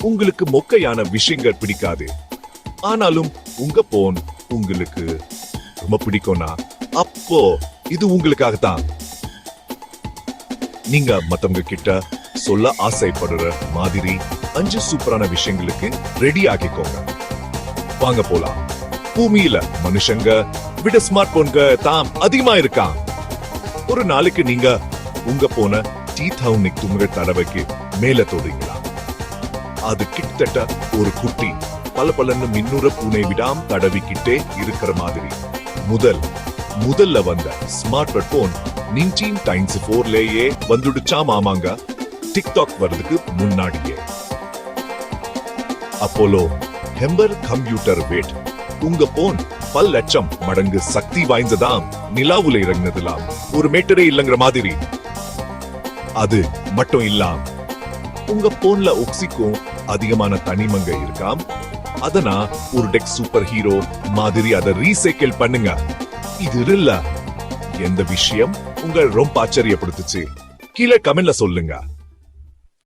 உங்களுக்கு மொக்கையான விஷயங்கள் பிடிக்காது. ஆனாலும் உங்க போன் உங்களுக்கு ரொம்ப பிடிக்கும்னா அப்போ இது உங்களுக்காகத்தான். நீங்க மத்தவங்க கிட்ட சொல்ல ஆசைப்படுற மாதிரி 5 சூப்பரான விஷயங்களுக்கு ரெடி ஆகிக்கோங்க. வாங்க போலாம். பூமியில மனுஷங்க விட ஸ்மார்ட் போன்க தான் அதிகமா இருக்கான். ஒரு நாளைக்கு நீங்க உங்க போன தூங்குற தடவைக்கு மேல தொடுங்களா? அது கிட்டத்தட்ட ஒரு குட்டி பல மின்னுற பூனை விடாம தடவிக்கிட்டே இருக்கிற மாதிரி. முதல்ல வந்த ஸ்மார்ட் போன் 1994லயே வந்துடுச்சா மாமாங்க, டிக்டாக் வர்றதுக்கு முன்னாடியே. அப்போலோ ஹெம்பர் கம்ப்யூட்டர் வெயிட் உங்க போன் பல லட்சம் மடங்கு சக்தி வாய்ந்ததாம். நிலாவுல இறங்கினதுலாம் ஒரு மீட்டரே இல்லங்கிற மாதிரி. அது மட்டும் இல்லாம் உங்க போன்ல ஆக்சிக்கும் அதிகமான தனிமங்க இருக்காம். அதனா ஒரு டெக் சூப்பர் ஹீரோ மாதிரி அதை ரீசைக்கிள் பண்ணுங்க. இது இல்ல எந்த விஷயம் உங்க ரொம்ப ஆச்சரியப்படுத்துச்சு? கீழே கமெண்ட்ல சொல்லுங்க.